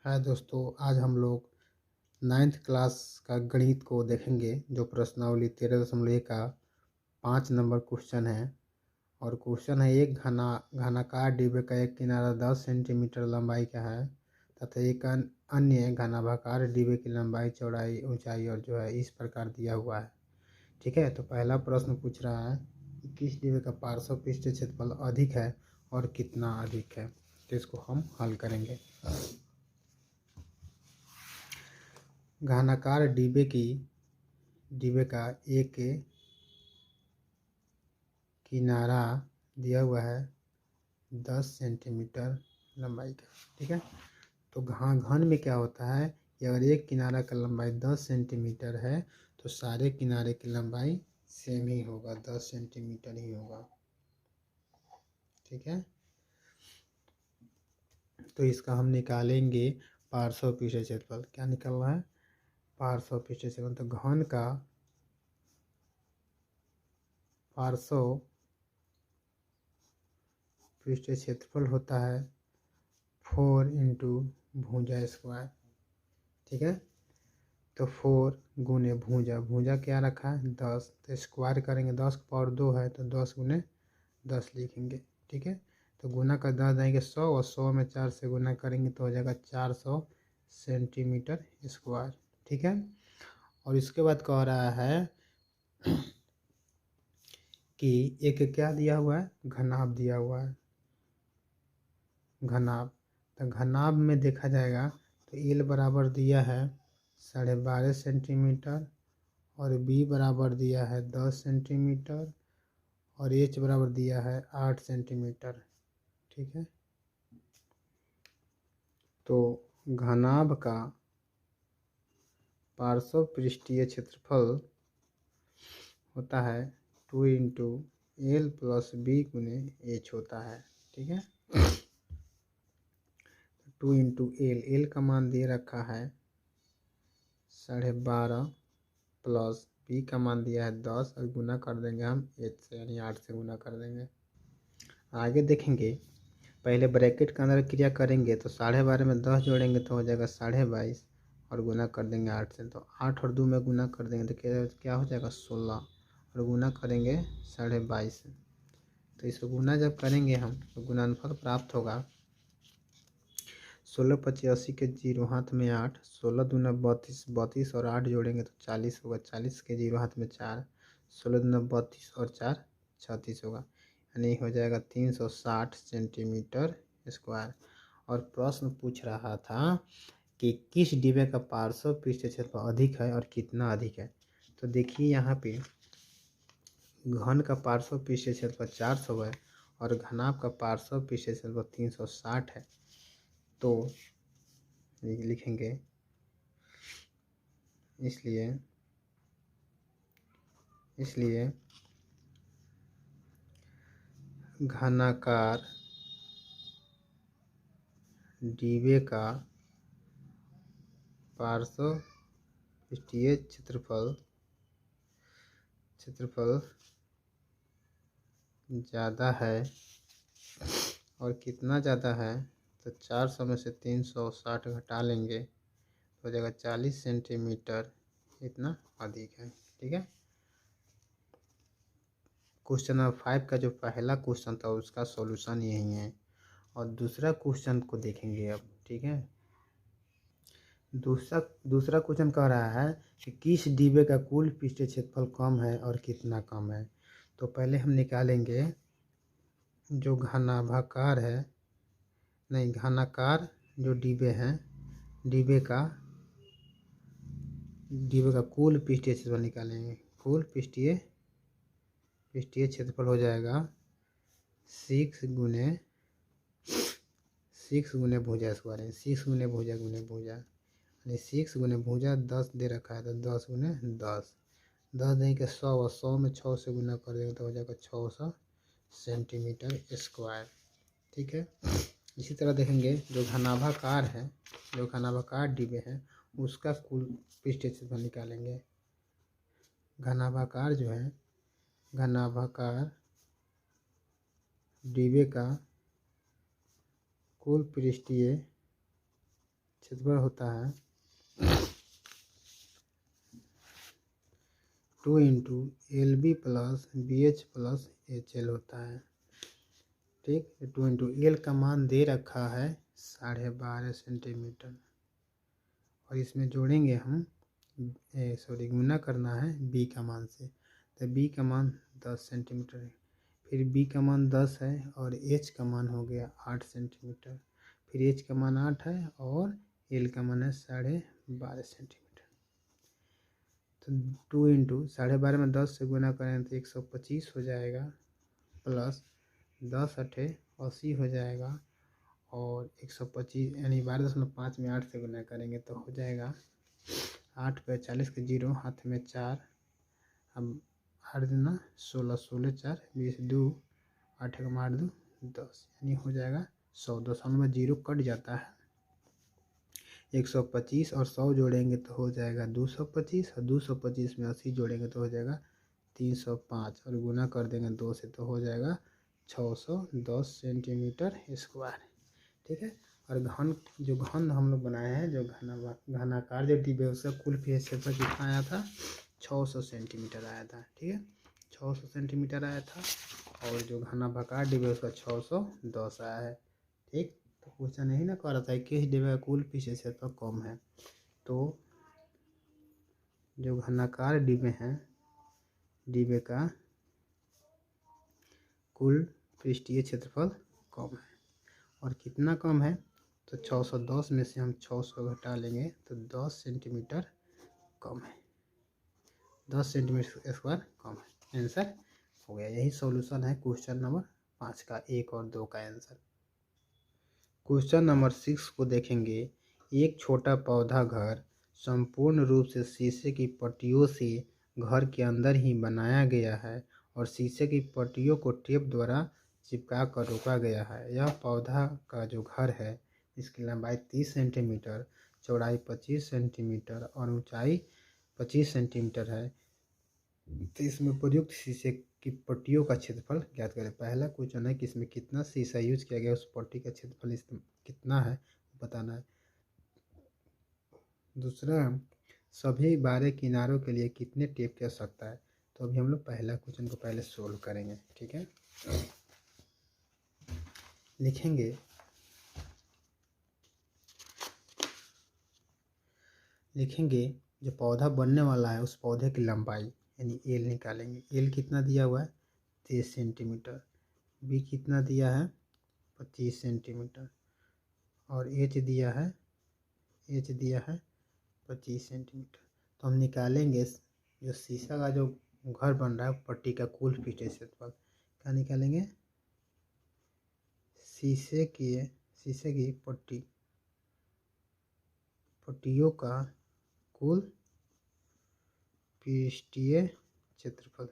हाय दोस्तों, आज हम लोग 9th क्लास का गणित को देखेंगे। जो प्रश्नावली 13.1 का 5 नंबर क्वेश्चन है। और क्वेश्चन है, एक घनाकार डिब्बे का एक किनारा 10 सेंटीमीटर लंबाई का है तथा एक अन्य घनाभाकार डिब्बे की लंबाई, चौड़ाई, ऊंचाई और जो है इस प्रकार दिया हुआ है। ठीक है, तो पहला प्रश्न पूछ रहा है कि किस डिब्बे का पार्श्व पृष्ठीय क्षेत्रफल अधिक है और कितना अधिक है। तो इसको हम हल करेंगे। घनाकार डिब्बे का एक किनारा दिया हुआ है 10 सेंटीमीटर लंबाई का। ठीक है, तो घन में क्या होता है कि अगर एक किनारा का लंबाई 10 सेंटीमीटर है तो सारे किनारे की लंबाई सेम ही होगा, 10 सेंटीमीटर ही होगा। ठीक है, तो इसका हम निकालेंगे पार्श्व पृष्ठीय क्षेत्रफल। क्या निकलना है? पार्श्व पृष्ठीय क्षेत्रफल। तो घन का पार्श्व पृष्ठीय क्षेत्रफल होता है 4 इंटू भुजा स्क्वायर। ठीक है, तो 4 गुने भुजा, भुजा क्या रखा है 10, तो स्क्वायर करेंगे, 10 का पावर 2 है तो 10 गुने 10 लिखेंगे। ठीक है, तो गुना का 10 देंगे 100 और 100 में 4 से गुना करेंगे तो हो जाएगा 400 सेंटीमीटर स्क्वायर। ठीक है, और इसके बाद कह रहा है कि एक क्या दिया हुआ है, घनाभ दिया हुआ है। घनाभ, तो घनाभ में देखा जाएगा तो एल बराबर दिया है 12.5 सेंटीमीटर और बी बराबर दिया है 10 सेंटीमीटर और एच बराबर दिया है 8 सेंटीमीटर। ठीक है, तो घनाभ का पार्श्व पृष्ठीय क्षेत्रफल होता है 2 इंटू एल प्लस बी गुने एच होता है। ठीक है, 2 इंटू एल का मान दे रखा है 12.5 प्लस बी का मान दिया है 10 और गुना कर देंगे हम एच से, यानी 8 से गुना कर देंगे। आगे देखेंगे, पहले ब्रैकेट के अंदर क्रिया करेंगे तो 12.5 में 10 जोड़ेंगे तो हो जाएगा 22.5 और गुना कर देंगे 8 से, तो 8 और 2 में गुना कर देंगे तो क्या हो जाएगा 16 और गुना करेंगे 22.5 से। तो इसको गुना जब करेंगे हम तो गुणनफल प्राप्त होगा 16 25 80 के जीरो हाथ में 8, 16 दूना 32, 32 और 8 जोड़ेंगे तो 40 होगा, 40 के जीरो हाथ में 4, 16 दूना 32 और 4 36 होगा, यानी हो जाएगा 360 सेंटीमीटर स्क्वायर। और प्रश्न पूछ रहा था कि किस डिब्बे का पार्श्व पृष्ठीय क्षेत्रफल अधिक है और कितना अधिक है। तो देखिए यहाँ पे घन का पार्श्व पृष्ठीय क्षेत्रफल 400 है और घनाभ का पार्श्व पृष्ठीय क्षेत्रफल 360 है। तो लिखेंगे, इसलिए घनाकार डिब्बे का पार्श्व पृष्ठीय क्षेत्रफल ज़्यादा है। और कितना ज़्यादा है तो 400 में से 360 घटा लेंगे तो हो जाएगा 40 सेंटीमीटर, इतना अधिक है। ठीक है, क्वेश्चन नंबर 5 का जो पहला क्वेश्चन था उसका सॉल्यूशन यही है। और दूसरा क्वेश्चन को देखेंगे अब। ठीक है, दूसरा क्वेश्चन कह रहा है कि किस डिब्बे का कुल पृष्ठीय क्षेत्रफल कम है और कितना कम है। तो पहले हम निकालेंगे जो घनाभाकार है, नहीं घनाकार जो डिब्बे हैं, डिब्बे का कुल पृष्ठीय क्षेत्रफल निकालेंगे। कुल पृष्ठीय क्षेत्रफल हो जाएगा 6 गुने भुजा स्क्वायर, 6 गुने भुजा यानी 6 गुने भुजा 10 दे रखा है तो 10 गुने 10, 10 देंगे कि 100 और 100 में 6 से गुना कर देंगे तो हो जाएगा 600 सेंटीमीटर स्क्वायर। ठीक है, इसी तरह देखेंगे जो घनाभाकार डिब्बे हैं उसका कुल पृष्ठीय क्षेत्रफल निकालेंगे। घनाभाकार डिब्बे का कुल पृष्ठीय क्षेत्रफल होता है 2 into LB plus BH plus HL होता है। ठीक, 2 इंटू एल का मान दे रखा है 12.5 सेंटीमीटर और इसमें जोड़ेंगे हम गुना करना है बी का मान से, तो बी का मान 10 सेंटीमीटर है, फिर बी का मान 10 है और एच का मान हो गया 8 सेंटीमीटर, फिर एच का मान 8 है और एल का मान है 12.5 सेंटीमीटर। तो 2 इंटू 12.5 में 10 से गुना करें तो 125 हो जाएगा, प्लस 10 अठे 80 हो जाएगा और 125 यानी 12.5 में 8 से गुना करेंगे तो हो जाएगा 8 पे 40 के 0, हाथ में 4, अब 8 दूना 16, 16 4 20 2 8 का 8 2 10, यानी हो जाएगा 100। 200 में 0 कट जाता है, 125 और 100 जोड़ेंगे तो हो जाएगा 225 और 225 में 80 जोड़ेंगे तो हो जाएगा 305 और गुना कर देंगे 2 से तो हो जाएगा 610 सेंटीमीटर स्क्वायर। ठीक है, और घन हम लोग बनाए हैं, जो घनाकार जो डिब्बे उसका कुल क्षेत्रफल कितना आया था 600 सेंटीमीटर आया था। ठीक है, 600 सेंटीमीटर आया था और जो घनाभाकार डिब्बे उसका 610 आया है। ठीक, तो क्वेश्चन यही ना कह रहा था किस डिब्बे का कुल क्षेत्रफल कम है, तो जो घनाकार डिब्बे हैं डिब्बे का कुल पृष्ठीय क्षेत्रफल कम है, और कितना कम है तो 610 में से हम 600 घटा लेंगे तो 10 सेंटीमीटर कम है, 10 सेंटीमीटर स्क्वायर कम है। आंसर हो गया, यही सॉल्यूशन है क्वेश्चन नंबर 5 का, 1 और 2 का आंसर। क्वेश्चन नंबर 6 को देखेंगे। एक छोटा पौधा घर संपूर्ण रूप से शीशे की पट्टियों से घर के अंदर ही बनाया गया है और शीशे की पट्टियों को टेप द्वारा चिपका कर रोका गया है। यह पौधा का जो घर है इसकी लंबाई 30 सेंटीमीटर, चौड़ाई 25 सेंटीमीटर और ऊंचाई 25 सेंटीमीटर है। तो इसमें प्रयुक्त शीशे की पट्टियों का क्षेत्रफल ज्ञात करें। पहला क्वेश्चन है कि इसमें कितना शीशा यूज किया गया, उस पट्टी का क्षेत्रफल कितना है बताना है। दूसरा, सभी बारह किनारों के लिए कितने टेप की आवश्यकता है, तो अभी हम लोग पहला क्वेश्चन को पहले सोल्व करेंगे। ठीक है, लिखेंगे जो पौधा बनने वाला है उस पौधे की लंबाई यानी एल निकालेंगे। एल कितना दिया हुआ है 30 सेंटीमीटर, बी कितना दिया है 25 सेंटीमीटर और एच दिया है 25 सेंटीमीटर। तो हम निकालेंगे जो शीशा का जो घर बन रहा है पट्टी का कुल पृष्ठीय क्षेत्रफल। क्या निकालेंगे, शीशे की पट्टियों का कुल पृष्ठीय क्षेत्रफल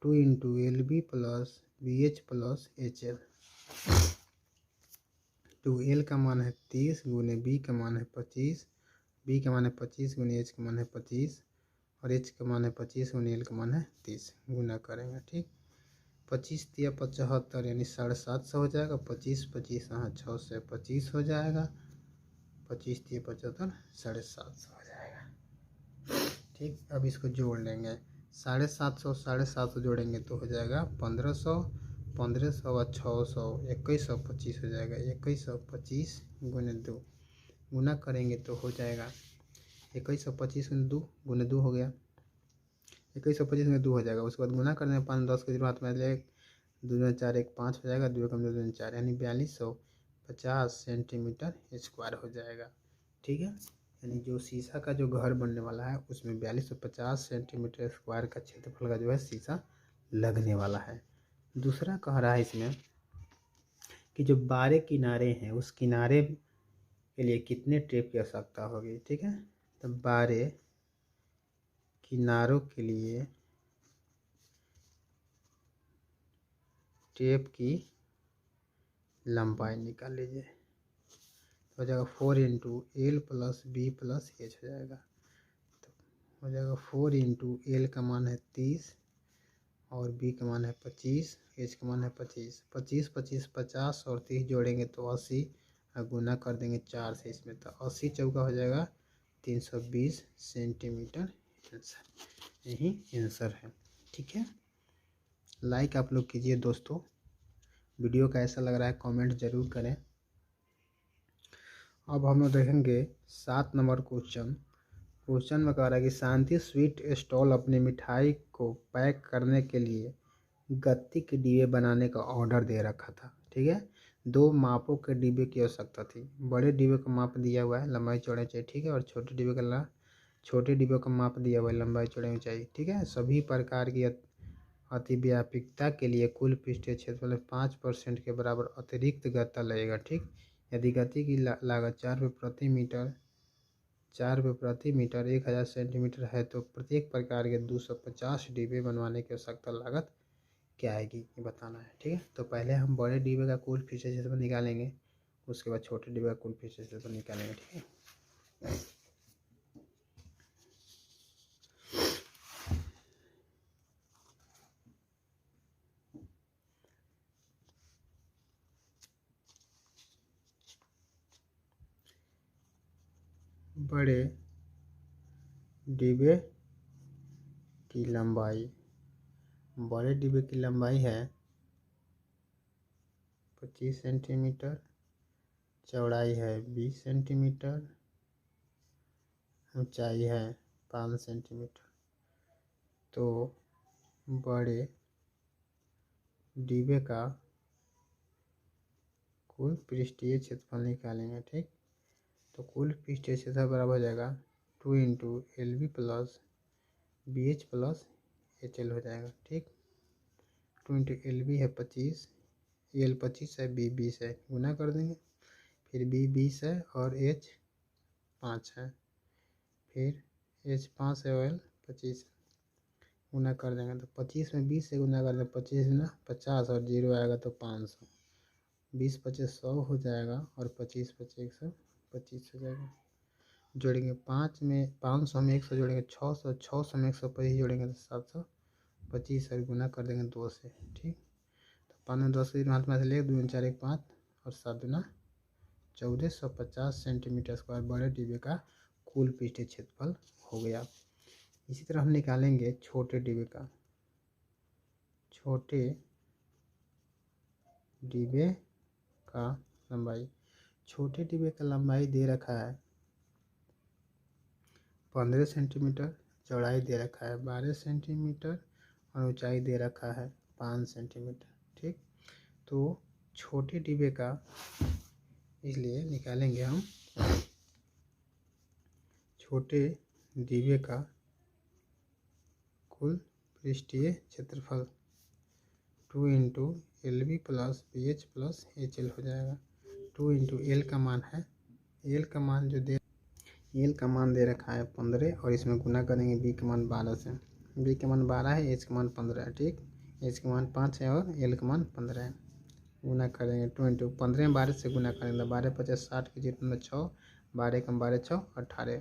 2 into LB plus BH plus HL। तो एल का मान है 30 गुने बी का मान है 25, बी का मान है 25 गुने एच का मान है 25 और एच का मान है 25 गुने एल का मान है 30, गुना करेंगे। ठीक, 25 दिया 75 यानी 750 हो जाएगा, 25 25 हाँ 6 से 25 हो जाएगा, 25 दिए 75 750 हो जाएगा। ठीक, अब इसको जोड़ लेंगे, 750 750 जोड़ेंगे तो हो जाएगा 1500, 1500 और 600 2125 हो जाएगा। 2125 गुने 2 गुना करेंगे तो हो जाएगा 2125 गुने 2 गुने 2 हो गया, 2125 गुने 2 हो जाएगा। उसके बाद गुना करने में 5 10 के 0 हाथ में ले 2 दूना 4 1 5 हो जाएगा, 2 कम 2 दूना 4 यानी 4250 सेंटीमीटर स्क्वायर हो जाएगा। ठीक है, यानी जो शीशा का जो घर बनने वाला है उसमें 4250 सेंटीमीटर स्क्वायर का क्षेत्रफल का जो है शीशा लगने वाला है। दूसरा कह रहा है इसमें कि जो 12 किनारे हैं उस किनारे के लिए कितने टेप की आवश्यकता होगी। ठीक है, तो 12 किनारों के लिए टेप की लंबाई निकाल लीजिए, हो जाएगा 4 into L plus B plus H हो जाएगा। तो हो जाएगा 4 इंटू एल का मान है 30 और बी का मान है 25, एच का मान है 25, 25 25 50 और 30 जोड़ेंगे तो 80 और गुना कर देंगे 4 से इसमें, तो 80 चौका हो जाएगा 320 सेंटीमीटर आंसर। यही आंसर है। ठीक है, लाइक आप लोग कीजिए दोस्तों। वीडियो कैसा लग रहा है कमेंट ज़रूर करें। अब हम लोग देखेंगे 7 नंबर क्वेश्चन। क्वेश्चन में कह रहा है कि शांति स्वीट स्टॉल अपनी मिठाई को पैक करने के लिए गत्ती के डिब्बे बनाने का ऑर्डर दे रखा था। ठीक है, 2 मापों के डिब्बे की आवश्यकता थी। बड़े डिब्बे का माप दिया हुआ है, लंबाई चौड़ाई चाहिए। ठीक है, और छोटे डिब्बे का माप दिया हुआ है, लंबाई चौड़ाई ऊंचाई। ठीक है, सभी प्रकार की अतिव्यापकता के लिए कुल पृष्ठीय क्षेत्रफल 5% के बराबर अतिरिक्त गत्ता लगेगा। ठीक, यदि गत्ती की लागत 4 रुपये प्रति मीटर 1000 सेंटीमीटर है तो प्रत्येक प्रकार के 250 डिब्बे बनवाने की आवश्यकता लागत क्या आएगी, ये बताना है। ठीक है, तो पहले हम बड़े डिब्बे का कुल पृष्ठीय क्षेत्रफल निकालेंगे, उसके बाद छोटे डिब्बे का कुल पृष्ठीय क्षेत्रफल निकालेंगे। ठीक है, बड़े डिब्बे की लंबाई, बड़े डिब्बे की लंबाई है 25 सेंटीमीटर, चौड़ाई है 20 सेंटीमीटर, ऊंचाई है 5 सेंटीमीटर। तो बड़े डिब्बे का कुल पृष्ठीय क्षेत्रफल निकालेंगे। ठीक, तो कुल पृष्ठीय क्षेत्रफल बराबर हो जाएगा 2 into LB plus BH plus HL हो जाएगा। ठीक, 2 इंटू LB है 25, L 25 है, B 20 है, गुना कर देंगे। फिर B 20 है और H 5 है, फिर H 5 है और L 25 गुना कर देंगे। तो 25 में 20 से गुना कर देंगे, 25 गुना 50 और 0 आएगा तो 500, 20 25 100 हो जाएगा और 25 25 125 हो जाएगा। जोड़ेंगे 5 में 500 में 100 जोड़ेंगे 600, 600 में 125 जोड़ेंगे तो 725 और गुना कर देंगे 2 से। ठीक, तो 5 में 10 हाथ में से ले 2 4 1 5 और 7 दूना 1450 सेंटीमीटर स्क्वायर बड़े डिब्बे का कुल पृष्ठीय क्षेत्रफल हो गया। इसी तरह हम निकालेंगे छोटे डिब्बे का। छोटे डिब्बे का लंबाई, छोटे डिब्बे का लंबाई दे रखा है 15 सेंटीमीटर, चौड़ाई दे रखा है 12 सेंटीमीटर और ऊंचाई दे रखा है 5 सेंटीमीटर। ठीक, तो छोटे डिब्बे का इसलिए निकालेंगे हम छोटे डिब्बे का कुल पृष्ठीय क्षेत्रफल 2 into LB plus BH plus HL हो जाएगा। 2 इंटू L का मान है, L का मान दे रखा है 15 और इसमें गुना करेंगे B का मान 12 से। B का मान 12 है, H का मान 15 है। ठीक, H का मान 5 है और L का मान 15 है। गुना करेंगे 2 इंटू 15 में 12 से गुना करेंगे, 12 50 60 के जितना 6, 12 कम 12 6 18,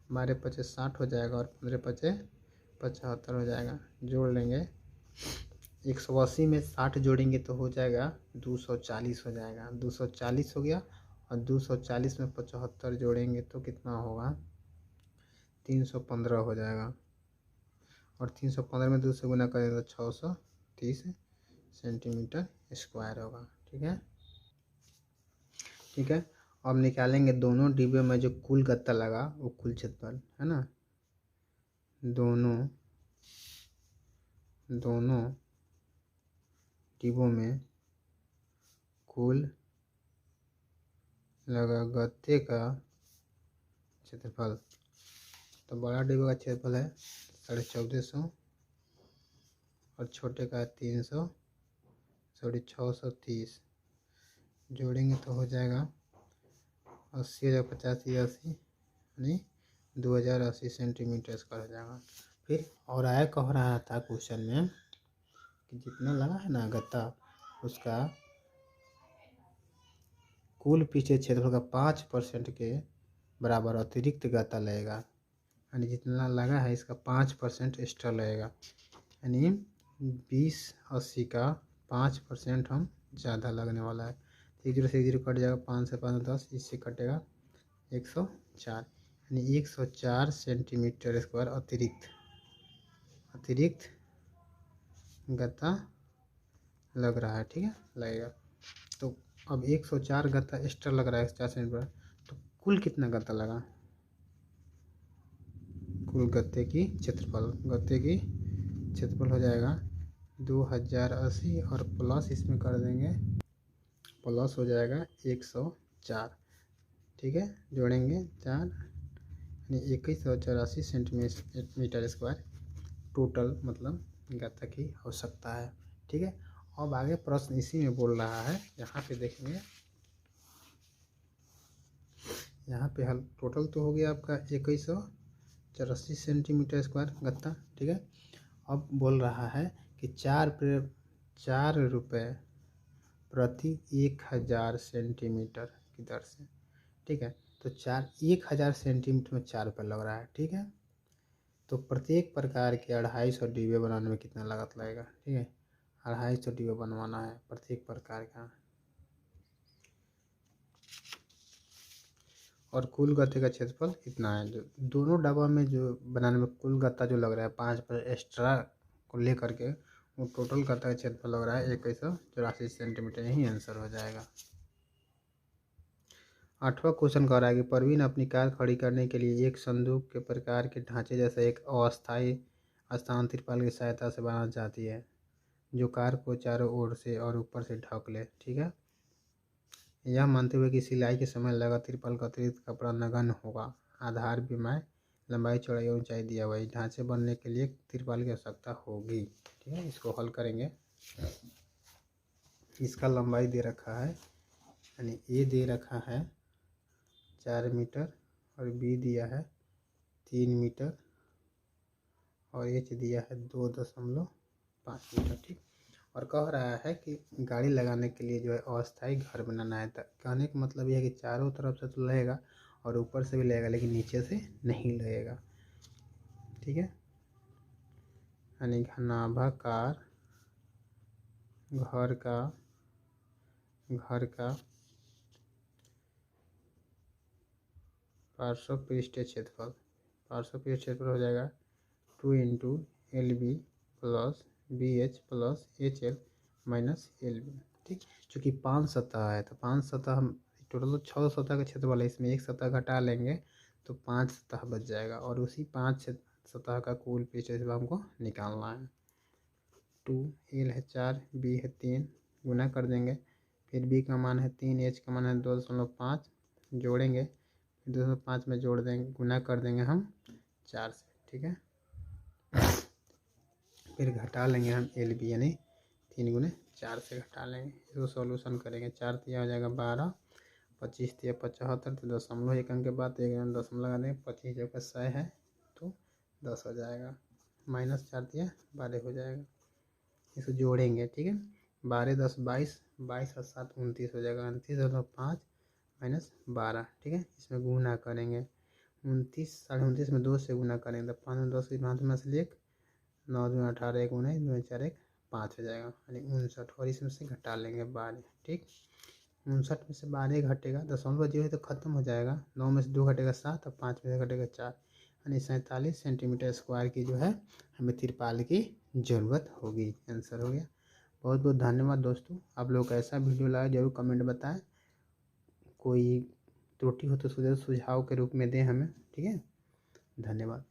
12 50 60 हो जाएगा और 15 50 75 हो जाएगा। जोड़ लेंगे, 180 में 60 जोड़ेंगे तो हो जाएगा 240 हो जाएगा। 240 हो गया और 240 में 75 जोड़ेंगे तो कितना होगा 315 हो जाएगा और 315 में 2 से गुना करेंगे तो 630 सेंटीमीटर स्क्वायर होगा। ठीक है, ठीक है, अब निकालेंगे दोनों डिब्बे में जो कुल गत्ता लगा वो कुल क्षेत्रफल है ना। दोनों डिब्बों में कुल लगा गत्ते का क्षेत्रफल, तो बड़ा डिब्बे का क्षेत्रफल है 1450 और छोटे का 300 630। जोड़ेंगे तो हो जाएगा 80 हज़ार 85 80 यानी 2080 सेंटीमीटर स्क्वायर हो जाएगा। फिर और आया कह रहा था क्वेश्चन में कि जितना लगा है ना गत्ता उसका कुल पृष्ठीय क्षेत्रफल का 5% के बराबर अतिरिक्त गत्ता लगेगा, यानी जितना लगा है इसका 5% एक्स्ट्रा लगेगा, यानी 20 80 का 5% हम ज़्यादा लगने वाला है। 0 से 0 कट जाएगा, 5 से 5 10, इससे कटेगा 104, यानी 104 सेंटीमीटर स्क्वायर अतिरिक्त गत्ता लग रहा है। ठीक है, लगेगा। तो अब 104 गत्ता एक्स्ट्रा लग रहा है 4 सेंटीमीटर, तो कुल कितना गत्ता लगा? कुल गत्ते की क्षेत्रफल हो जाएगा 2080 और प्लस इसमें कर देंगे, प्लस हो जाएगा 104। ठीक है, जोड़ेंगे 4, यानी 2184 सेंटीमीटर स्क्वायर टोटल मतलब गत्ता की आवश्यकता है। ठीक है, अब आगे प्रश्न इसी में बोल रहा है, यहाँ पे देखेंगे, यहाँ पे हल टोटल तो हो गया आपका 2184 सेंटीमीटर स्क्वायर गत्ता। ठीक है, अब बोल रहा है कि 4 रुपये प्रति 1000 सेंटीमीटर की दर से। ठीक है, तो 1000 सेंटीमीटर में 4 रुपये लग रहा है। ठीक है, तो प्रत्येक प्रकार के 250 डिब्बे बनाने में कितना लागत लगेगा? ठीक है, 250 डिब्बे बनवाना है प्रत्येक प्रकार का, और कुल गत्ते का क्षेत्रफल कितना है? जो दोनों डब्बा में जो बनाने में कुल गत्ता जो लग रहा है 5 पर एक्स्ट्रा को लेकर के, वो टोटल गत्ता का क्षेत्रफल लग रहा है 2184 सेंटीमीटर। यही आंसर हो जाएगा। 8वां क्वेश्चन कह रहा है कि परवीन अपनी कार खड़ी करने के लिए एक संदूक के प्रकार के ढांचे जैसा एक अस्थायी स्थान तिरपाल की सहायता से बनाना चाहती है, जो कार को चारों ओर से और ऊपर से ढक ले। ठीक है, यह मानते हुए कि सिलाई के समय लगा तिरपाल का अतिरिक्त कपड़ा नगण्य होगा। आधार विमाएँ लंबाई चौड़ाई और ऊंचाई दिया हुआ है। ढांचे बनने के लिए तिरपाल की आवश्यकता होगी। ठीक है, इसको हल करेंगे। इसका लंबाई दे रखा है, यानी ए दे रखा है 4 मीटर और बी दिया है 3 मीटर और एच दिया है 2.5 मीटर। ठीक, और कह रहा है कि गाड़ी लगाने के लिए जो है अस्थायी घर बनाना है। कहने का मतलब यह है कि चारों तरफ से तो लगेगा और ऊपर से भी लगेगा, लेकिन नीचे से नहीं लगेगा। ठीक है, यानी घनाभाकार घर का पार्श्व पृष्ठीय क्षेत्रफल हो जाएगा 2 × LB plus BH plus HL minus LB। ठीक, चूँकि 5 सतह है तो 5 सतह हम टोटल 6 सतह का क्षेत्रफल है, इसमें एक सतह घटा लेंगे तो 5 सतह बच जाएगा, और उसी 5 सतह का कुल पृष्ठ क्षेत्रफल हमको निकालना है। 2 L है 4, B है 3, गुना कर देंगे, फिर B का मान है 3, H का मान है 2.5, जोड़ेंगे, 2.5 में जोड़ देंगे, गुना कर देंगे हम 4 से। ठीक है, फिर घटा लेंगे हम LB, यानी 3 × 4 से घटा लेंगे। इसको सॉल्यूशन करेंगे, 4 तिया हो जाएगा 12, 25 तिया 75, तो दशमलव एक अंक के बाद एक दशमलव लगा देंगे, 25 जगह 100 है तो 10 हो जाएगा, माइनस 4 तिया 12 हो जाएगा। इसको जोड़ेंगे। ठीक है, 12 10 22, 22 और 7 29 हो जाएगा, 29.5 माइनस 12। ठीक है, इसमें गुना करेंगे, 29 29.5 में 2 से गुना करेंगे तो 5 10 की 5 में से 1, 9 2 18 1 19 2 4 1 5 हो जाएगा, यानी 59, और इसमें से घटा लेंगे 12। ठीक, 59 में से 12 घटेगा, दशमलव जीरो तो खत्म हो जाएगा, 9 में से 2 घटेगा 7 और 5 में से घटेगा 4, यानी 47 सेंटीमीटर स्क्वायर की जो है हमें तिरपाल की ज़रूरत होगी। आंसर हो गया। बहुत बहुत धन्यवाद दोस्तों। आप लोग कैसा वीडियो लगा जरूर कमेंट बताएं। कोई त्रुटि हो तो सुझाव के रूप में दें हमें। ठीक है, धन्यवाद।